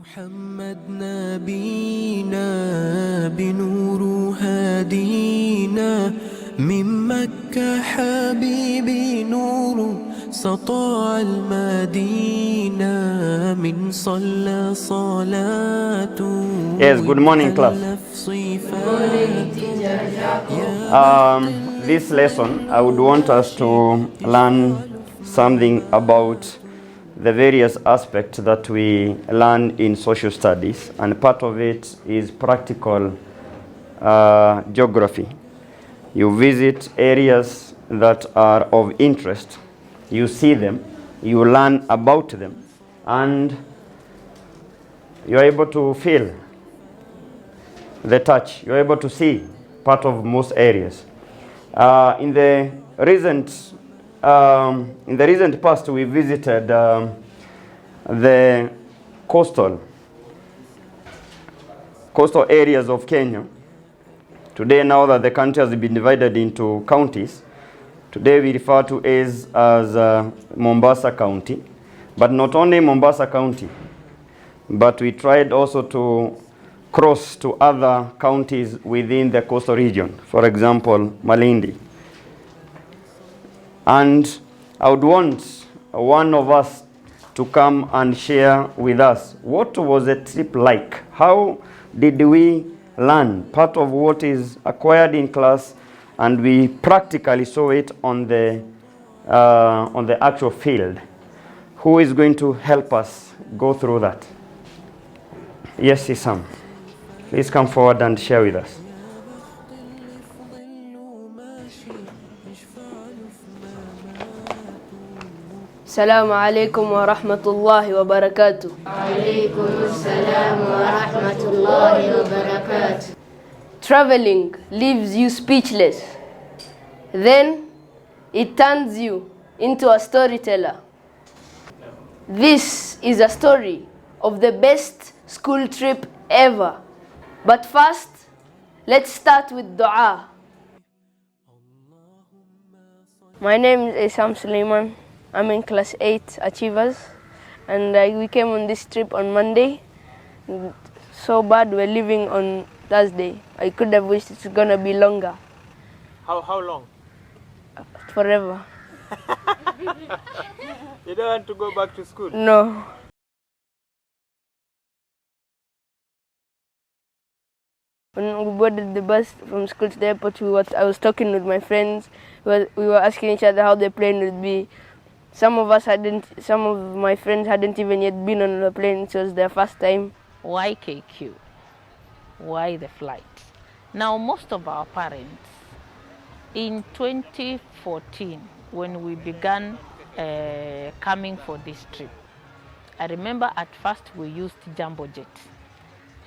محمد نبينا بنور هادينا من مكة حبيبي نور سطاع المدينة من صلى صلاته. Yes, good morning class. This lesson I would want us to learn something about the various aspects that we learn in social studies, and part of it is practical geography. You visit areas that are of interest, you see them, you learn about them, and you are able to feel the touch, you are able to see part of most areas. In the recent past, we visited the coastal areas of Kenya. Today, now that the country has been divided into counties, today we refer to as Mombasa County. But not only Mombasa County, but we tried also to cross to other counties within the coastal region, for example, Malindi. And I would want one of us to come and share with us what was the trip like. How did we learn part of what is acquired in class, and we practically saw it on the actual field? Who is going to help us go through that? Yes, Isam. Please come forward and share with us. Assalamu alaikum wa rahmatullahi wa barakatuh. Alaikum assalam wa rahmatullahi wa barakatuh. Traveling leaves you speechless. Then it turns you into a storyteller. This is a story of the best school trip ever. But first, let's start with dua. My name is Isam Suleiman. I'm in class 8 Achievers, and we came on this trip on Monday. So bad we're leaving on Thursday. I could have wished it's gonna be longer. How long? Forever. You don't want to go back to school? No. When we boarded the bus from school to the airport, I was talking with my friends. We were asking each other how the plane would be. Some of my friends hadn't even yet been on a plane. It was their first time. Why KQ? Why the flight? Now, most of our parents, in 2014, when we began coming for this trip, I remember at first we used Jumbo Jet.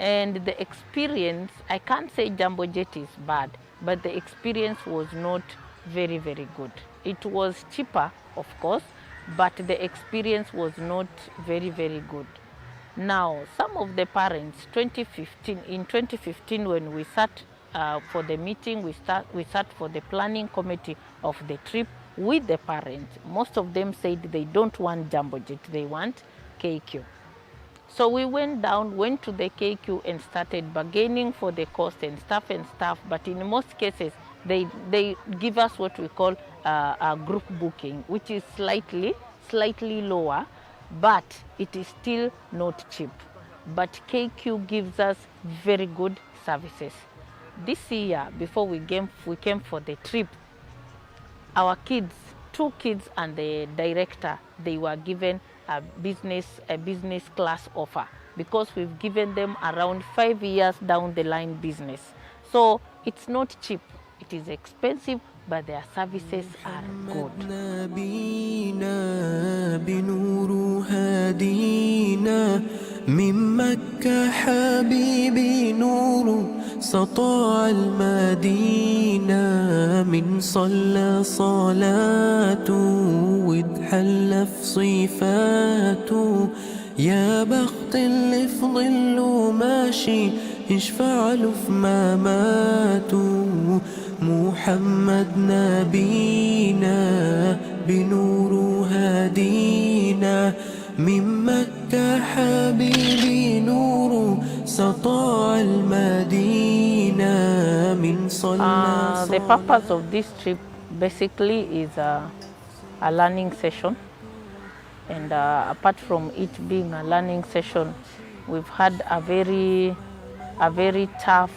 And the experience, I can't say Jumbo Jet is bad, but the experience was not very, very good. It was cheaper, of course, but the experience was not very, very good. Now, some of the parents, in 2015 when we sat for the meeting, we sat for the planning committee of the trip with the parents. Most of them said they don't want Jumbo Jet, they want KQ. So we went to the KQ and started bargaining for the cost and stuff, but in most cases, they give us what we call a group booking, which is slightly lower, but it is still not cheap. But KQ gives us very good services. This year, before we came for the trip, our kids, 2 kids and the director, they were given a business class offer, because we've given them around 5 years down the line business. So it's not cheap, it is expensive, but their services are good. من مكة حبيبي نور سطاع المدينة من صلى صلاته واتحلى في صفاته. يا بخت اللي في ظله ماشي يشفع له في مماته. محمد نبينا بنور هادينا من مكة حبيبي نور سطاع المدينة من صلى The purpose of this trip basically is a learning session, and apart from it being a learning session, we've had a very tough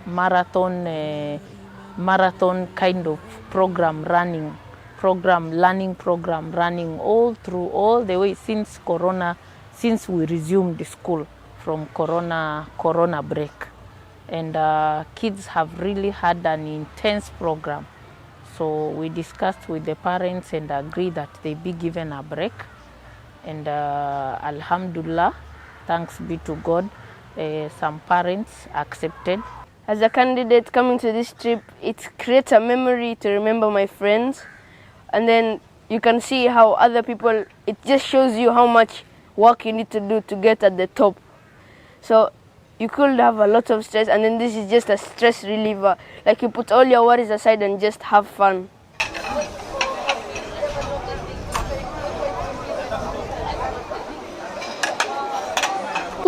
marathon kind of learning program running all the way since we resumed school from corona break. And kids have really had an intense program. So we discussed with the parents and agreed that they be given a break. And Alhamdulillah, thanks be to God, some parents accepted. As a candidate coming to this trip, it creates a memory to remember my friends. And then you can see how other people, it just shows you how much work you need to do to get at the top. So you could have a lot of stress, and then this is just a stress reliever. Like you put all your worries aside and just have fun.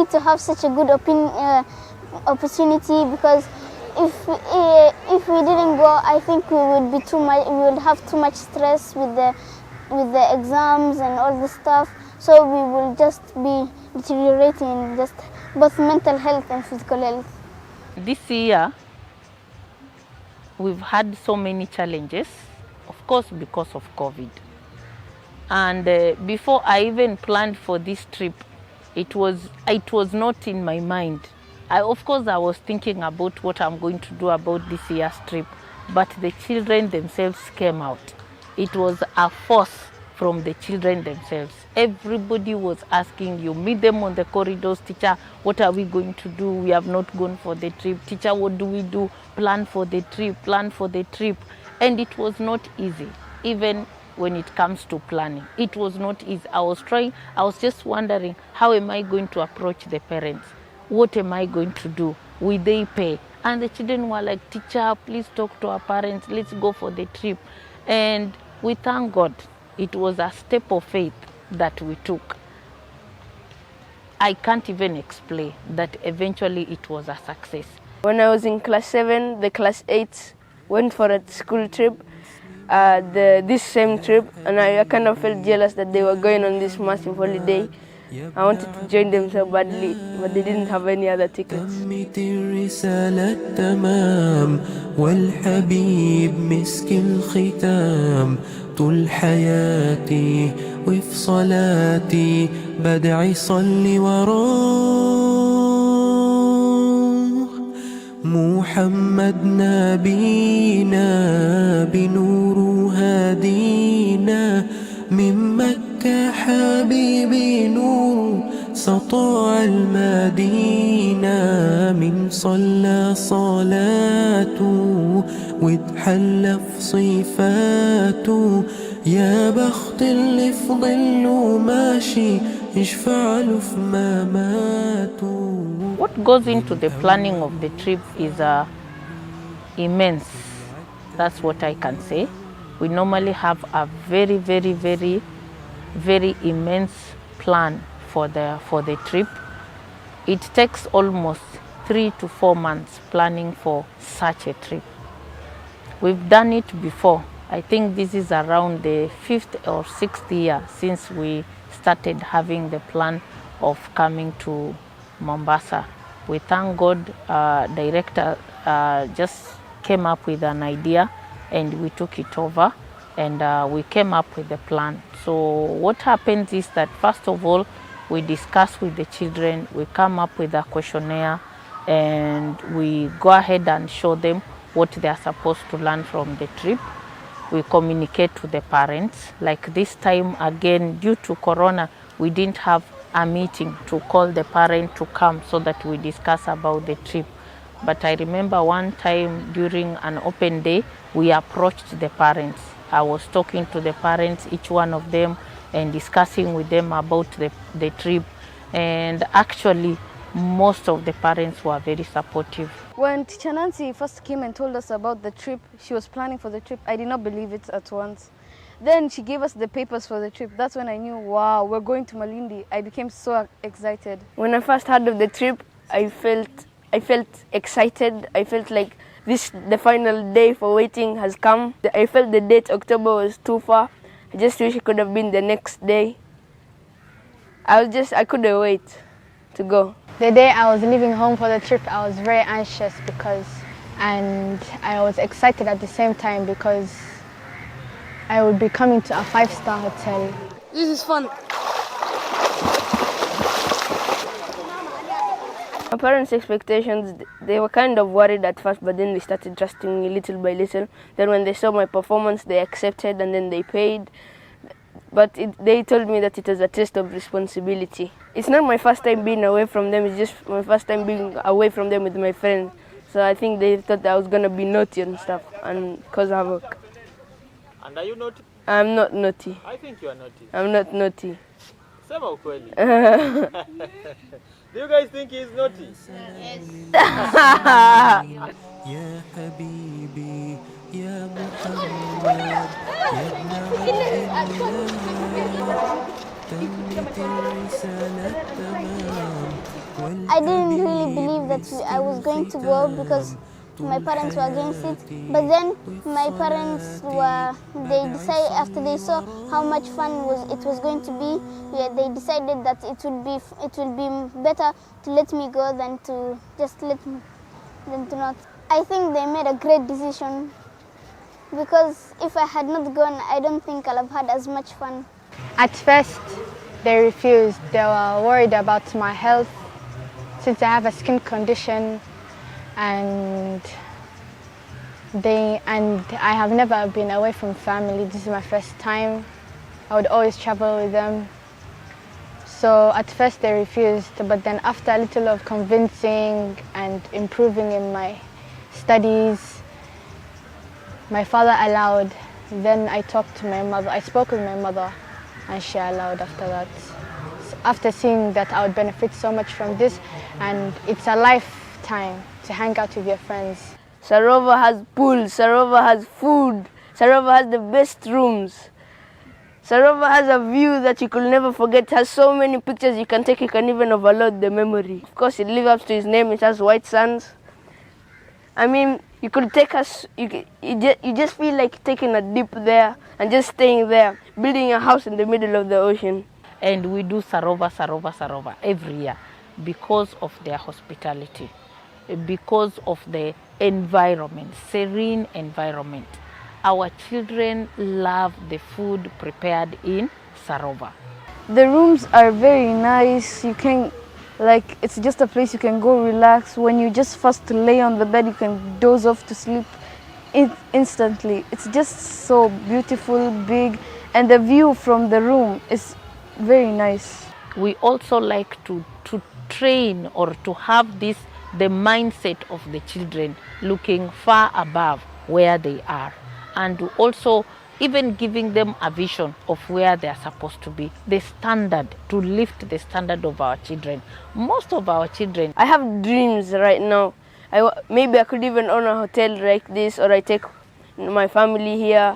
To have such a good opportunity, because if we didn't go, I think we would have too much stress with the exams and all this stuff. So we will just be deteriorating just both mental health and physical health. This year, we've had so many challenges, of course, because of COVID. And before I even planned for this trip, it was not in my mind. Of course, I was thinking about what I'm going to do about this year's trip, but the children themselves came out. It was a force from the children themselves. Everybody was asking, you meet them on the corridors, teacher, what are we going to do? We have not gone for the trip. Teacher, what do we do? Plan for the trip. And it was not easy, even when it comes to planning. It was not easy. I was just wondering, how am I going to approach the parents? What am I going to do? Will they pay? And the children were like, teacher, please talk to our parents. Let's go for the trip. And we thank God. It was a step of faith that we took. I can't even explain that eventually it was a success. When I was in class 7, the class 8s went for a school trip, this same trip, and I kind of felt jealous that they were going on this massive holiday. I wanted to join them so badly, but they didn't have any other tickets. الرسالة تمام والحبيب مسك الختام طول حياتي وفي صلاتي بدعي صلي وراه محمد نبينا بنور هادينا من مكة حبيبي نور سطاع المدينة من صلى صلاته واتحلى في صفاته يا بخت اللي في ظله ماشي يشفع له في مماته. What goes into the planning of the trip is immense. That's what I can say. We normally have a very, very, very, very immense plan for the trip. It takes almost 3 to 4 months planning for such a trip. We've done it before. I think this is around the 5th or 6th year since we started having the plan of coming to Mombasa. We thank God, director just came up with an idea and we took it over and we came up with the plan. So what happens is that first of all, we discuss with the children, we come up with a questionnaire and we go ahead and show them what they are supposed to learn from the trip. We communicate to the parents. Like this time again, due to Corona, we didn't have a meeting to call the parent to come so that we discuss about the trip. But I remember one time during an open day, we approached the parents. I was talking to the parents, each one of them, and discussing with them about the trip. And actually, most of the parents were very supportive. When Teacher Nancy first came and told us about the trip, she was planning for the trip, I did not believe it at once. Then she gave us the papers for the trip. That's when I knew, wow, we're going to Malindi. I became so excited. When I first heard of the trip, I felt excited. I felt like the final day for waiting has come. I felt the date October was too far. I just wish it could have been the next day. I couldn't wait to go. The day I was leaving home for the trip, I was very anxious and I was excited at the same time because I would be coming to a 5-star hotel. This is fun. My parents' expectations, they were kind of worried at first, but then they started trusting me little by little. Then when they saw my performance, they accepted and then they paid. But they told me that it was a test of responsibility. It's not my first time being away from them, it's just my first time being away from them with my friends. So I think they thought that I was going to be naughty and stuff and cause havoc. And are you naughty? I'm not naughty. I think you are naughty. I'm not naughty. Sema ukweli. Do you guys think he's naughty? يا حبيبي يا محمد يا ابن عبد الله تمت الرسالة تمام. I didn't really believe that I was going to go because my parents were against it. But then my parents after they saw how much fun it was going to be, they decided that it will be better to let me go than to just let me, than to not. I think they made a great decision because if I had not gone, I don't think I'll have had as much fun. At first, they refused. They were worried about my health since I have a skin condition, and I have never been away from family. This is my first time. I would always travel with them. So at first they refused, but then after a little of convincing and improving in my studies, my father allowed. Then I talked to my mother. I spoke with my mother and she allowed after that. After seeing that I would benefit so much from this, and it's a lifetime to hang out with your friends. Sarova has pools, Sarova has food, Sarova has the best rooms. Sarova has a view that you could never forget. It has so many pictures you can take, you can even overload the memory. Of course, it lives up to its name, it has white sands. I mean, you could take us, you just feel like taking a dip there and just staying there, building a house in the middle of the ocean. And we do Sarova every year because of their hospitality, because of the environment, serene environment. Our children love the food prepared in Sarova. The rooms are very nice. You can, it's just a place you can go relax. When you just first lay on the bed, you can doze off to sleep instantly. It's just so beautiful, big, and the view from the room is very nice. We also like to train or to have the mindset of the children looking far above where they are, and also even giving them a vision of where they are supposed to be, the standard, to lift the standard of our children. Most of our children, I have dreams right now. Maybe I could even own a hotel like this, or I take my family here.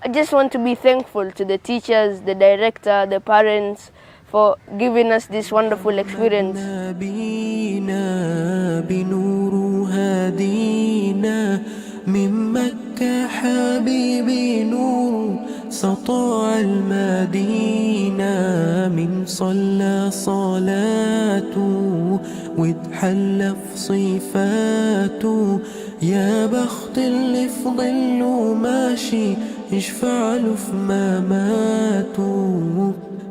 I just want to be thankful to the teachers, the director, the parents for giving us this wonderful experience. من مكة حبيبي نور سطاع المدينة من صلى صلاته واتحلى في صفاته يا بخت اللي في ظله ماشي يشفع له في مماته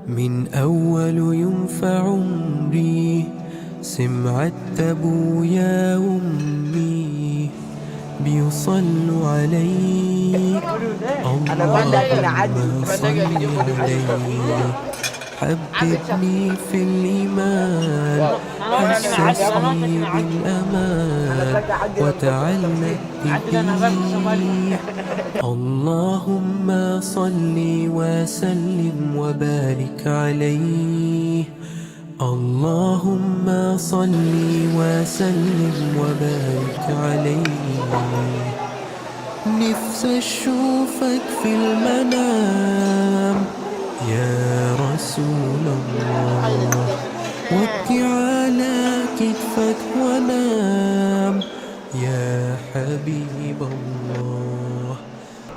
من أول يوم في عمري سمعت أبويا وأمي بيصلوا عليك اللهم صل عليك حببني في الإيمان حسسني بالأمان وتعلقت به اللهم صل وسلم وبارك عليه اللهم صل وسلم وبارك عليه نفسي أشوفك في المنام يا رسول الله وابكي على كتفك وانام يا حبيب الله.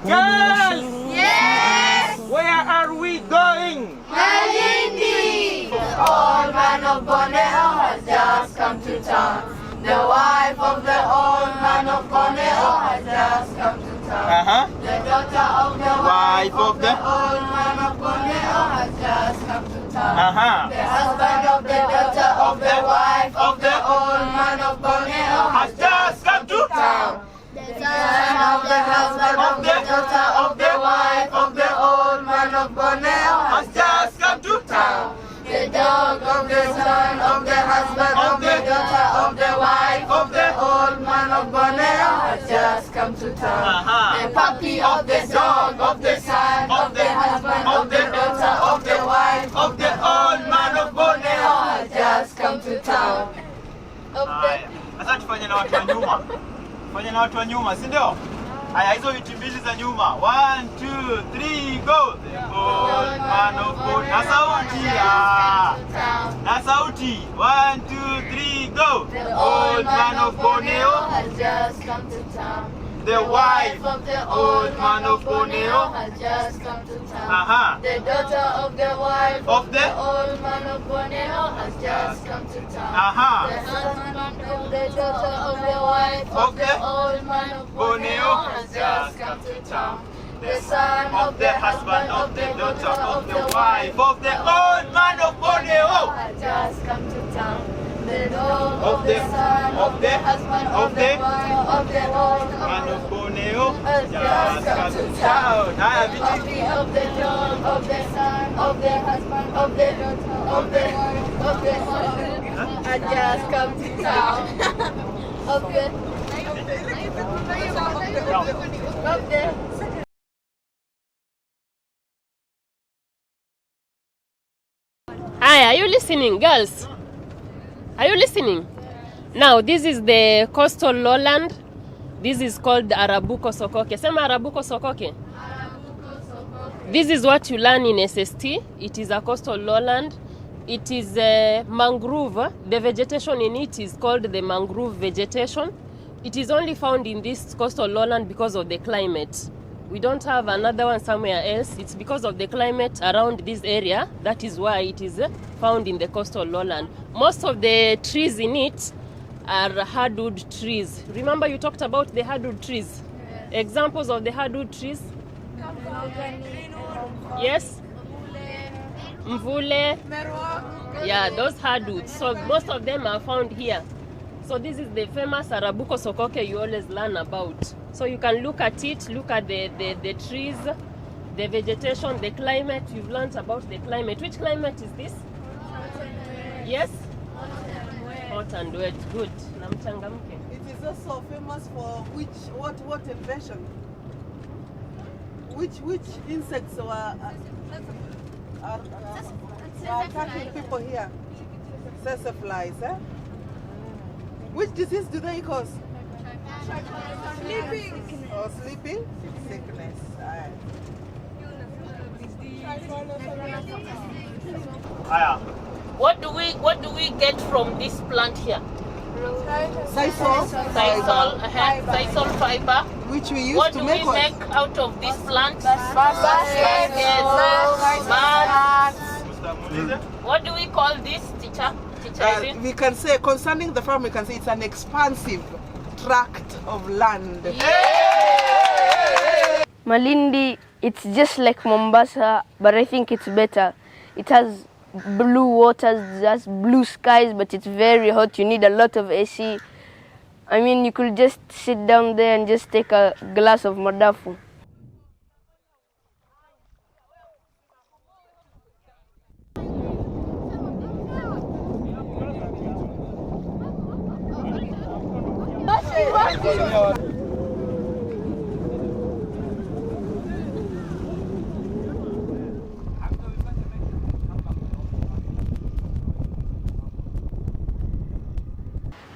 Girls! Yes! Where are we going? Malindi! The old man of Borneo has just come to town. The wife of the old man of Borneo has just come to town. The daughter of the wife of the old man of Borneo has just come to town. The husband of the daughter of the wife of the old man of Borneo has just come to town. The son of the husband of the daughter of the wife of the old man of Borneo has just come to town. The dog of the son of the husband of the daughter of the wife of the old man of Borneo has just come to town. The puppy of the dog of the son of the husband of the daughter of the wife of the old man of Borneo has just come to town. Sasa tufanye na watu wa nyuma. Fanya na watu wa nyuma, si ndio? Haya, hizo viti mbili za nyuma. 1 2 3 go. The old man of Borneo. Na sauti. Na sauti. 1 2 3 go. The old man of Borneo has just come to town. The wife of the old man of Borneo has just come to town. The daughter of the wife of the old man of Borneo has just come to town. The husband of the daughter of the wife of the old man of Borneo has just come to town. The son of the husband of the daughter of the wife of the old man of Borneo has just come to town. The dog of the son of the husband of the wife of the old man of Borneo has just come to town. The puppy of the dog of the son of the husband of the daughter of the wife of the old has just come to town. Hi, are you listening, girls? Are you listening? Now, this is the coastal lowland. This is called Arabuko Sokoke. Sema Arabuko Sokoke. This is what you learn in SST. It is a coastal lowland. It is a mangrove. The vegetation in it is called the mangrove vegetation. It is only found in this coastal lowland because of the climate. We don't have another one somewhere else. It's because of the climate around this area. That is why it is found in the coastal lowland. Most of the trees in it are hardwood trees. Remember you talked about the hardwood trees? Yes. Examples of the hardwood trees? Yes? Mvule. Yeah, those hardwoods. So most of them are found here. So this is the famous Arabuko Sokoke you always learn about. So you can look at it, look at the trees, the vegetation, the climate. You've learned about the climate. Which climate is this? Yes? Hot and wet. Good. Namchangamke. It is also famous for what invention? Which insects are attacking people here? Sesa flies, eh? Which disease do they cause? Sleeping. Oh, sleeping? Sickness. What do we get from this plant here? Sisal. Sisal fiber. Which we use to make what do we make out of this plant? Baskets. What do we call this, teacher? We can say, concerning the farm, we can say it's an expansive tract of land. Malindi, it's just like Mombasa, but I think it's better. It has blue waters, it has blue skies, but it's very hot. You need a lot of AC. I mean, you could just sit down there and just take a glass of madafu.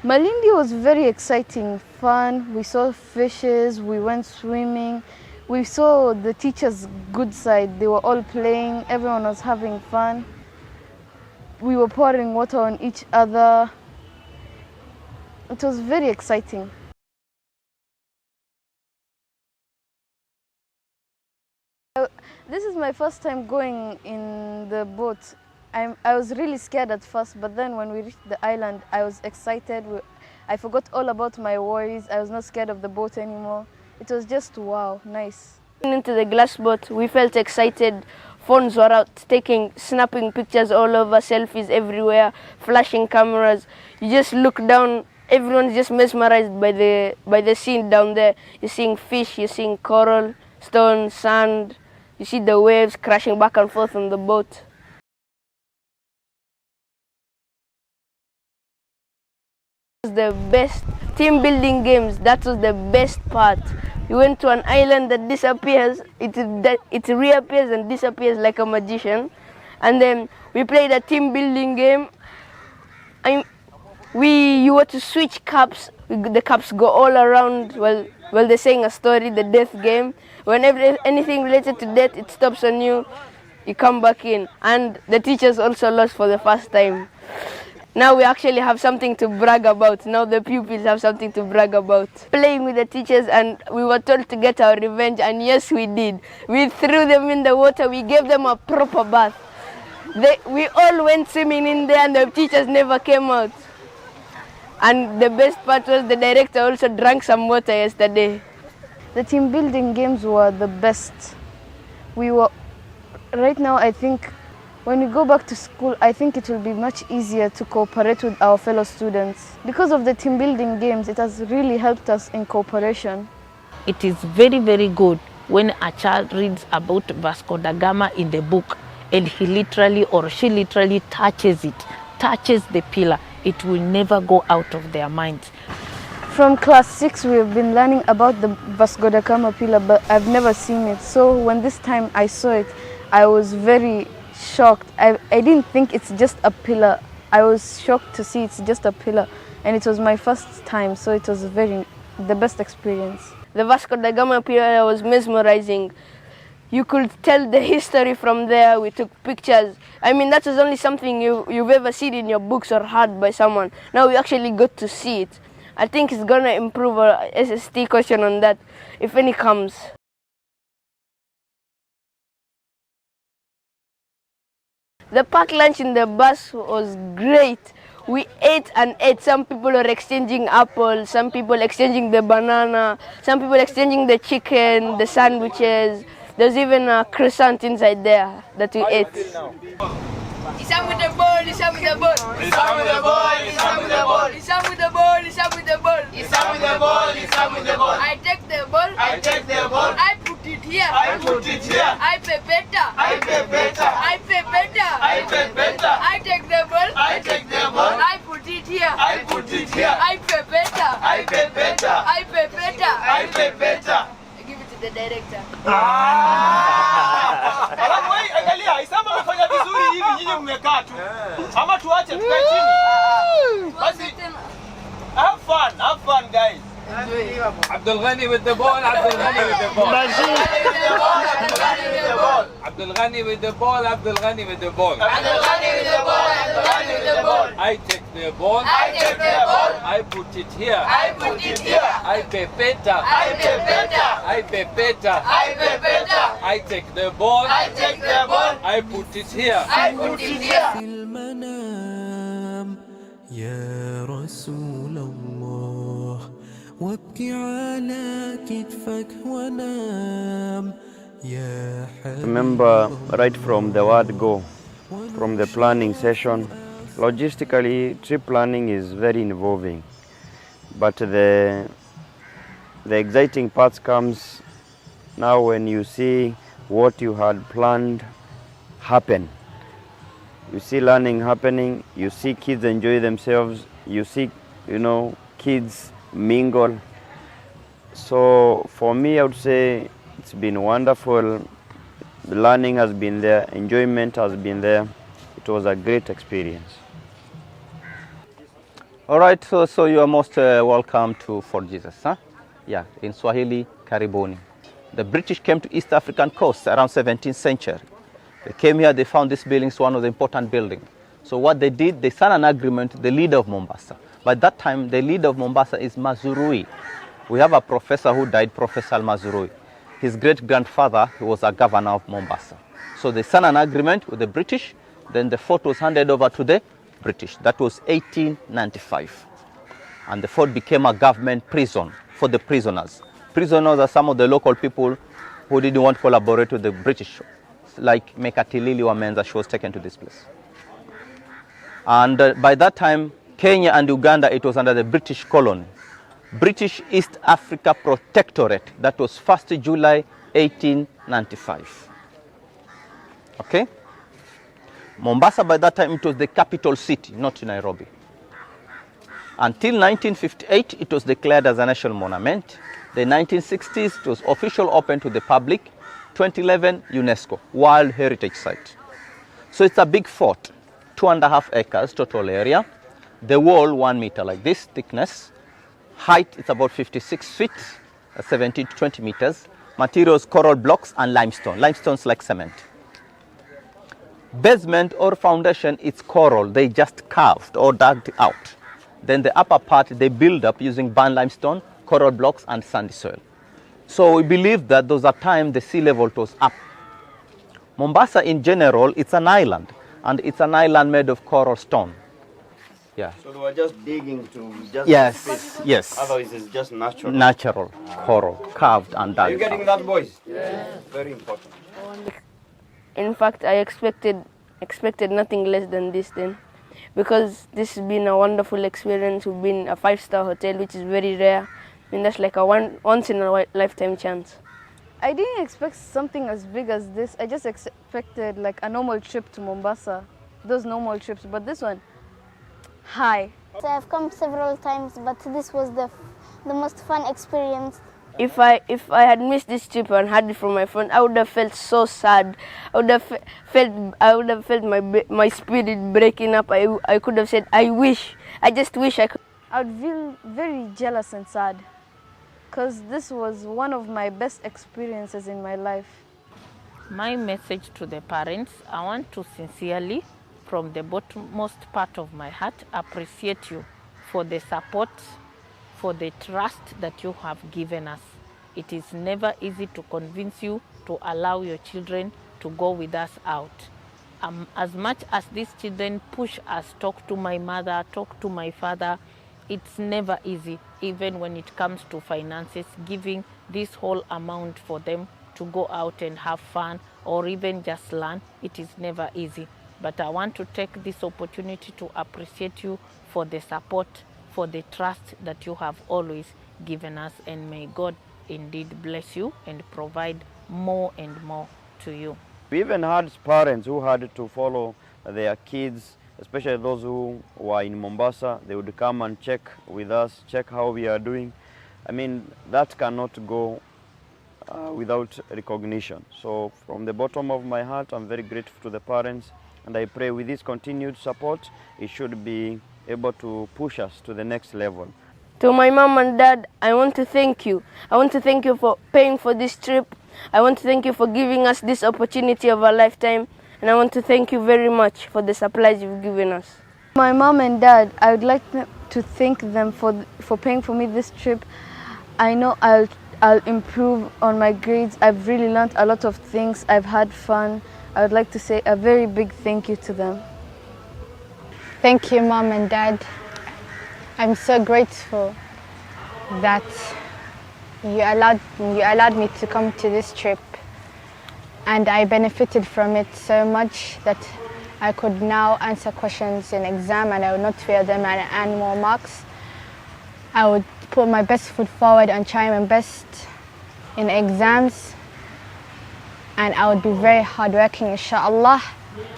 Malindi was very exciting, fun. We saw fishes, we went swimming. We saw the teachers' good side. They were all playing, everyone was having fun. We were pouring water on each other. it was very exciting. This is my first time going in the boat. I was really scared at first, but then when we reached the island, I was excited. I forgot all about my worries. I was not scared of the boat anymore. It was just wow, nice. Into the glass boat, we felt excited. Phones were out, snapping pictures all over, selfies everywhere, flashing cameras. You just look down, everyone's just mesmerized by the scene down there. You're seeing fish, you're seeing coral, stone, sand. You see the waves crashing back and forth on the boat. The best team building games, that was the best part. We went to an island that disappears, it reappears and disappears like a magician, and then we played a team building game. You were to switch cups. The cups go all around while they're saying a story, the death game. Whenever anything related to death, it stops on you, you come back in. And the teachers also lost for the first time. Now we actually have something to brag about. Now the pupils have something to brag about. Playing with the teachers, and we were told to get our revenge, and yes, we did. We threw them in the water. We gave them a proper bath. We all went swimming in there, and the teachers never came out. And the best part was the director also drank some water yesterday. The team building games were the best. Right now, I think, when we go back to school, I think it will be much easier to cooperate with our fellow students. Because of the team building games, it has really helped us in cooperation. It is very, very good when a child reads about Vasco da Gama in the book and he literally or she literally touches the pillar. It will never go out of their minds. From class 6, we've been learning about the Vasco da Gama pillar, but I've never seen it. So when this time I saw it, I was very shocked. I didn't think it's just a pillar. I was shocked to see it's just a pillar, and it was my first time, so it was the best experience. The Vasco da Gama pillar was mesmerizing. You could tell the history from there. We took pictures. I mean, that was only something you've ever seen in your books or heard by someone. Now we actually got to see it. I think it's gonna improve our SST question on that, if any comes. The packed lunch in the bus was great. We ate and ate. Some people were exchanging apples, some people exchanging the banana, some people exchanging the chicken, the sandwiches. There's even a croissant inside there that we ate. It's up with the ball, it's up with the ball. It's up with the ball, it's up with the ball. It's up with the ball, it's up with the ball. It's up with the ball, it's up with the ball. I take the ball, I take the ball. I put it here, I put it here. I pay better, I pay better. I pay better, I pay better. I take the ball, I take the ball. I put it here, I put it here. I pay better, I pay better. I pay better, I pay better. Give it to the director. Alafu angalia, Isama amefanya vizuri hivi, nyinyi mmekaa tu. Ama tuache tukae chini. Basi have fun guys. Abdul Ghani with the ball, Abdul Ghani with the ball. Abdul Ghani with the ball, Abdul Ghani with the ball. Abdul Ghani with the ball, Abdul Ghani with the ball. I take the ball, I take the ball. I put it here, I put it here. I pay better, I pay better. I pay better, I pay better. I take the ball, I take the ball. I put it here, I put it here. في المنام يا رسول الله وابكي على كتفك ونام يا حبيب. Remember, right from the word go, from the planning session, logistically, trip planning is very involving. But the exciting part comes now when you see what you had planned happen. You see learning happening, you see kids enjoy themselves, you see, kids mingle. So for me, I would say it's been wonderful. The learning has been there, enjoyment has been there. It was a great experience. All right, so you are most welcome to Fort Jesus, huh? Yeah, in Swahili, Karibuni. The British came to East African coast around 17th century. They came here, they found this building is one of the important buildings. So what they did, they signed an agreement, the leader of Mombasa, By that time, the leader of Mombasa is Mazurui. We have a professor who died, Professor Mazurui. His great-grandfather was a governor of Mombasa. So they signed an agreement with the British, then the fort was handed over to the British. That was 1895. And the fort became a government prison for the prisoners. Prisoners are some of the local people who didn't want to collaborate with the British, like Mekatilili Wamenza. She was taken to this place. And by that time, Kenya and Uganda, it was under the British colony. British East Africa Protectorate. That was 1st July 1895. Okay? Mombasa, by that time, it was the capital city, not Nairobi. Until 1958, it was declared as a national monument. The 1960s, it was officially open to the public. 2011, UNESCO, World Heritage Site. So it's a big fort, 2.5 acres total area. The wall, 1 meter like this, thickness. Height, it's about 56 feet, 17 to 20 meters. Materials, coral blocks and limestone. Limestone's like cement. Basement or foundation, it's coral. They just carved or dug out. Then the upper part, they build up using burnt limestone, coral blocks and sandy soil. So we believe that those are times the sea level was up. Mombasa in general, it's an island, and it's an island made of coral stone. Yeah. So they were just digging to just Yes, yes. Otherwise it's just natural. Natural coral, carved and dug. Are you getting that, boys? Yeah. Very important. In fact, I expected nothing less than this then, because this has been a wonderful experience. We've been a 5-star hotel, which is very rare. I mean, that's like a once in a lifetime chance. I didn't expect something as big as this. I just expected like a normal trip to Mombasa, those normal trips, but this one, hi. So I've come several times, but this was the most fun experience. If I had missed this trip and had it from my friend, I would have felt so sad. I would have felt my spirit breaking up. I could have said, I just wish I could. I would feel very jealous and sad, because this was one of my best experiences in my life. My message to the parents, I want to sincerely, from the bottommost part of my heart, appreciate you for the support, for the trust that you have given us. It is never easy to convince you to allow your children to go with us out. As much as these children push us, talk to my mother, talk to my father, it's never easy, even when it comes to finances, giving this whole amount for them to go out and have fun or even just learn. It is never easy. But I want to take this opportunity to appreciate you for the support, for the trust that you have always given us, and may God indeed bless you and provide more and more to you. We even had parents who had to follow their kids, especially those who were in Mombasa. They would come and check with us, check how we are doing. I mean, that cannot go without recognition. So from the bottom of my heart, I'm very grateful to the parents, and I pray with this continued support, it should be able to push us to the next level. To my mom and dad, I want to thank you. I want to thank you for paying for this trip. I want to thank you for giving us this opportunity of a lifetime. And I want to thank you very much for the supplies you've given us. My mom and dad, I would like to thank them for paying for me this trip. I know I'll improve on my grades. I've really learned a lot of things. I've had fun. I would like to say a very big thank you to them. Thank you, Mom and Dad. I'm so grateful that you allowed me to come to this trip, and I benefited from it so much that I could now answer questions in exam and I would not fail them and earn more marks. I would put my best foot forward and try my best in exams, and I would be very hardworking, inshallah.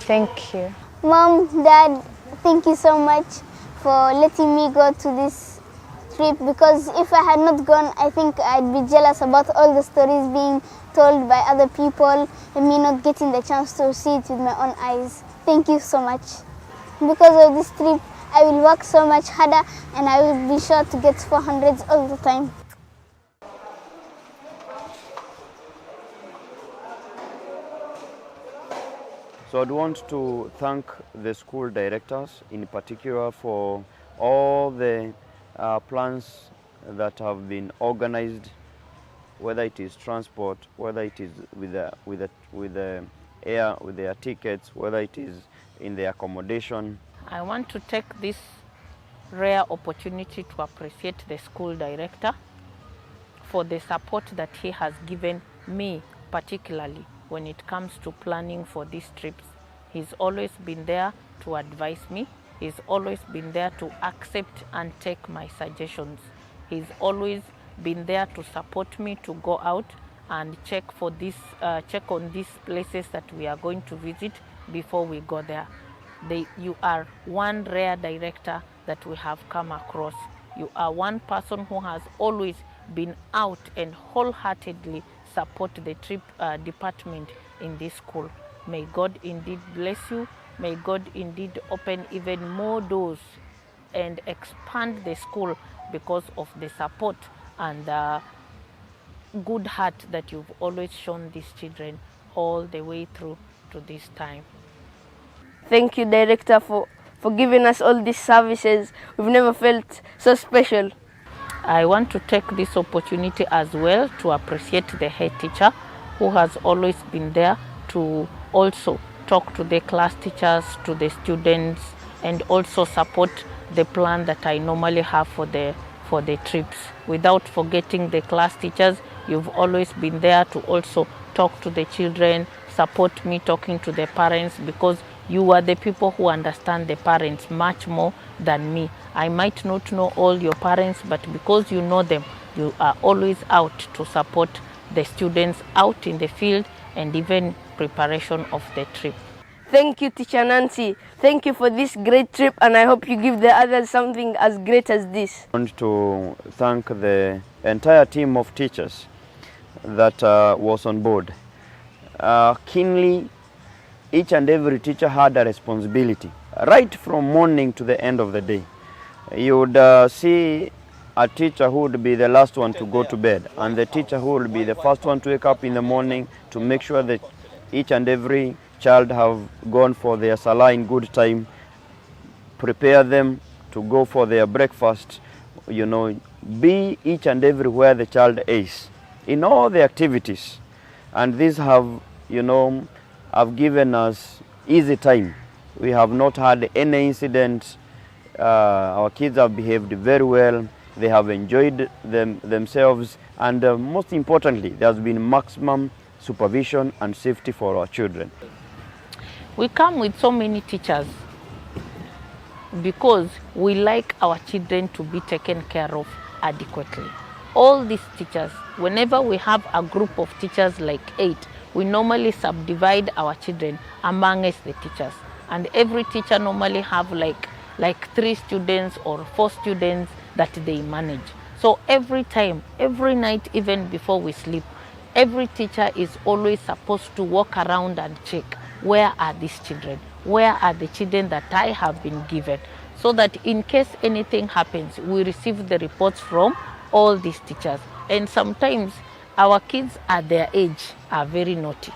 Thank you. Mom, Dad, thank you so much for letting me go to this trip, because if I had not gone, I think I'd be jealous about all the stories being told by other people and me not getting the chance to see it with my own eyes. Thank you so much. Because of this trip, I will work so much harder and I will be sure to get 400s all the time. So I'd want to thank the school directors in particular for all the plans that have been organized, whether it is transport, whether it is with their tickets, whether it is in the accommodation. I want to take this rare opportunity to appreciate the school director for the support that he has given me, particularly when it comes to planning for these trips. He's always been there to advise me. He's always been there to accept and take my suggestions. He's always been there to support me to go out and check on these places that we are going to visit before we go there. You are one rare director that we have come across. You are one person who has always been out and wholeheartedly support the trip department in this school. May God indeed bless you. May God indeed open even more doors and expand the school because of the support and the good heart that you've always shown these children all the way through to this time. Thank you, Director, for giving us all these services. We've never felt so special. I want to take this opportunity as well to appreciate the head teacher who has always been there to also talk to the class teachers, to the students, and also support the plan that I normally have for the trips. Without forgetting the class teachers, you've always been there to also talk to the children, support me talking to the parents, because you are the people who understand the parents much more than me. I might not know all your parents, but because you know them, you are always out to support the students out in the field and even preparation of the trip. Thank you, Teacher Nancy. Thank you for this great trip, and I hope you give the others something as great as this. I want to thank the entire team of teachers that was on board. Keenly, each and every teacher had a responsibility, right from morning to the end of the day. You would see a teacher who would be the last one to go to bed, and the teacher who will be the first one to wake up in the morning to make sure that each and every child have gone for their salah in good time, prepare them to go for their breakfast, be each and everywhere the child is, in all the activities. And these have, have given us easy time. We have not had any incident. Our kids have behaved very well. They have enjoyed themselves, and most importantly, there has been maximum supervision and safety for our children. We come with so many teachers because we like our children to be taken care of adequately. All these teachers, whenever we have a group of teachers like 8, we normally subdivide our children amongst the teachers. And every teacher normally have like 3 students or 4 students that they manage. So every time, every night, even before we sleep, every teacher is always supposed to walk around and check, where are these children? Where are the children that I have been given? So that in case anything happens, we receive the reports from all these teachers. And sometimes our kids at their age are very naughty.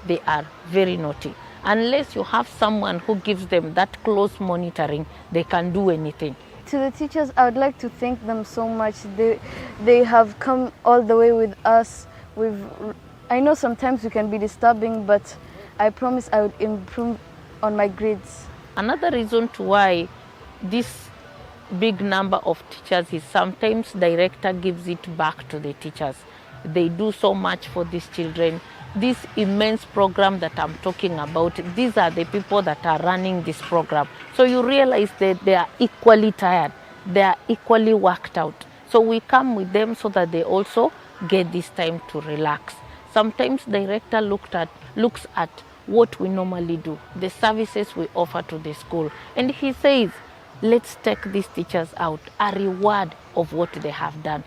They are very naughty. Unless you have someone who gives them that close monitoring, they can do anything. To the teachers, I would like to thank them so much. They have come all the way with us. I know sometimes we can be disturbing, but I promise I would improve on my grades. Another reason to why this big number of teachers is sometimes director gives it back to the teachers. They do so much for these children. This immense program that I'm talking about, these are the people that are running this program. So you realize that they are equally tired. They are equally worked out. So we come with them so that they also get this time to relax. Sometimes director looks at what we normally do, the services we offer to the school. And he says, let's take these teachers out, a reward of what they have done.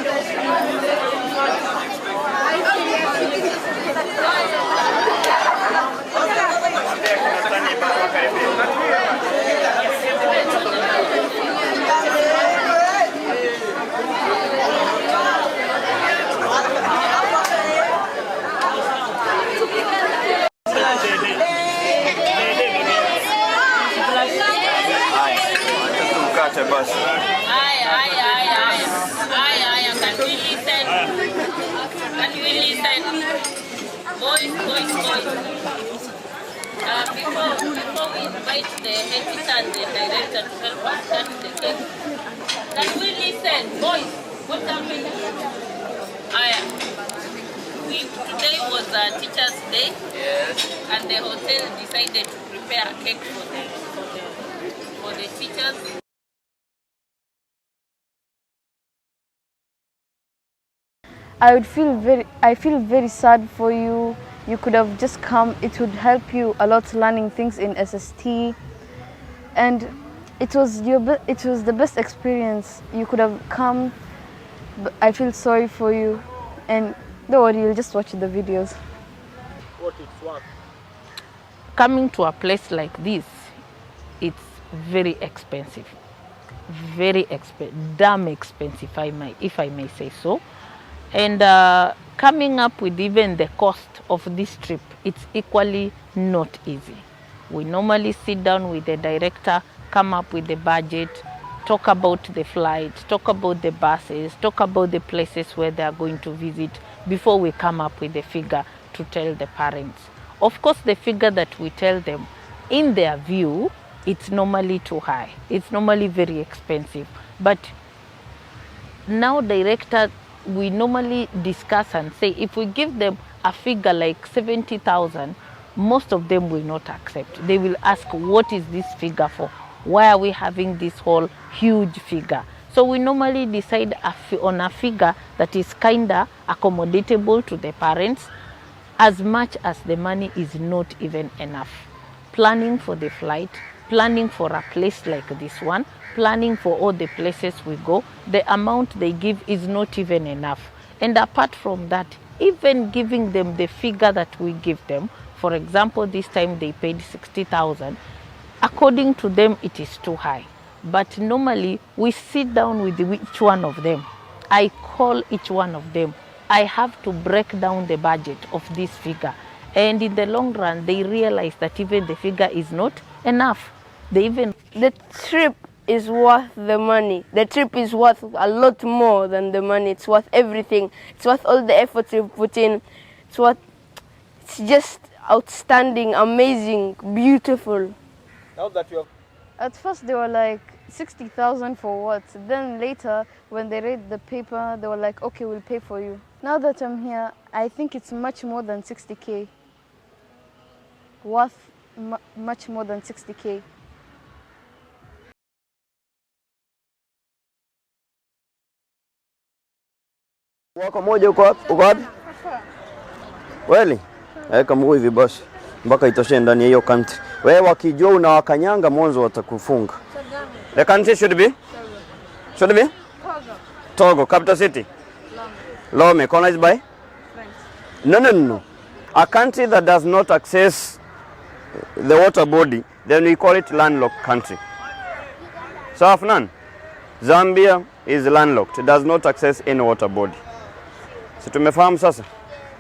Yes. Boys. Before we invite the head teacher and the director to help us cut the cake, can we listen? Boys, what's happening? Today was a teacher's day. Yes. And the hotel decided to prepare a cake for the teachers. I feel very sad for you. You could have just come. It would help you a lot learning things in SST, and it was the best experience. You could have come. But I feel sorry for you, and don't worry, you'll just watch the videos. What it's worth. Coming to a place like this, it's very expensive, damn expensive, if I may say so. And coming up with even the cost of this trip, it's equally not easy. We normally sit down with the director, come up with the budget, talk about the flight, talk about the buses, talk about the places where they are going to visit before we come up with the figure to tell the parents. Of course, the figure that we tell them, in their view, it's normally too high. It's normally very expensive. But now director, we normally discuss and say, if we give them a figure like 70,000, most of them will not accept. They will ask, what is this figure for? Why are we having this whole huge figure? So we normally decide on a figure that is kinda accommodatable to the parents, as much as the money is not even enough. Planning for the flight, planning for a place like this one, planning for all the places we go, the amount they give is not even enough. And apart from that, even giving them the figure that we give them, for example, this time they paid 60,000, according to them it is too high. But normally we sit down with each one of them. I call each one of them. I have to break down the budget of this figure. And in the long run, they realize that even the figure is not enough. The trip is worth the money. The trip is worth a lot more than the money. It's worth everything. It's worth all the effort you've put in. It's just outstanding, amazing, beautiful. Now that you have... At first they were like 60,000 for what? Then later, when they read the paper, they were like, okay, we'll pay for you. Now that I'm here, I think it's much more than 60K. Worth much more than 60K. Wako moja uko wapi? Kweli? Weka mguu hivi basi mpaka itoshe ndani ya hiyo country. Wewe wakijua unawakanyanga mwanzo watakufunga. The country should be? Togo, capital city? Lome, colonized by? No. A country that does not access the water body, then we call it landlocked country. South Sudan, Zambia is landlocked. It does not access any water body. So tumefahamu sasa.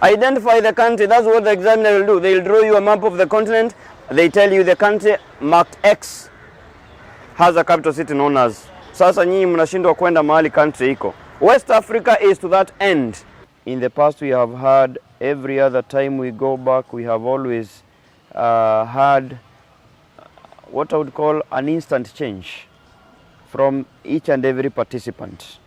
Identify the country. That's what the examiner will do. They'll draw you a map of the continent. They tell you the country marked X has a capital city known as. Sasa nyinyi mnashindwa kwenda mahali country iko. West Africa is to that end. In the past we have had, every other time we go back, we have always had what I would call an instant change from each and every participant,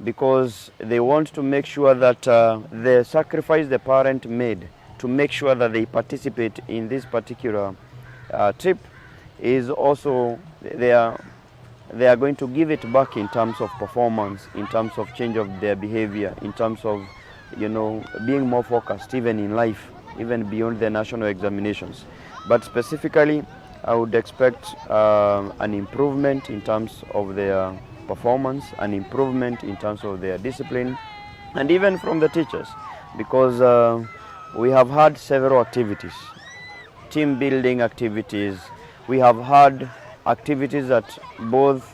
because they want to make sure that the sacrifice the parent made to make sure that they participate in this particular trip is also, they are going to give it back in terms of performance, in terms of change of their behavior, in terms of, you know, being more focused even in life, even beyond the national examinations. But specifically, I would expect an improvement in terms of their performance, an improvement in terms of their discipline, and even from the teachers, because we have had several activities, team building activities. We have had activities that both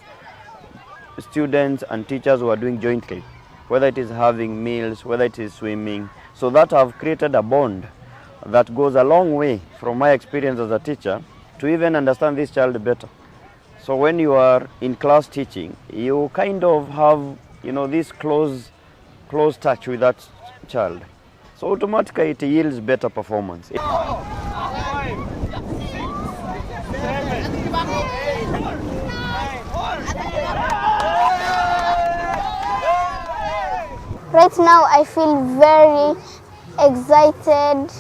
students and teachers were doing jointly, whether it is having meals, whether it is swimming. So that have created a bond that goes a long way from my experience as a teacher to even understand this child better. So when you are in class teaching, you kind of have, you know, this close touch with that child. So automatically it yields better performance. Right now I feel very excited,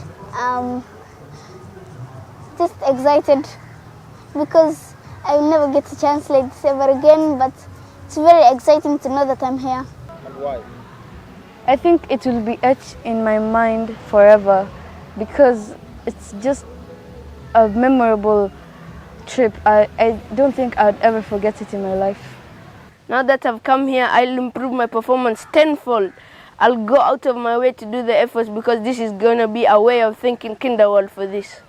just excited because I will never get a chance like this ever again, but it's very exciting to know that I'm here. And why? I think it will be etched in my mind forever because it's just a memorable trip. I don't think I'd ever forget it in my life. Now that I've come here, I'll improve my performance tenfold. I'll go out of my way to do the efforts because this is going to be a way of thinking Kinderworld for this.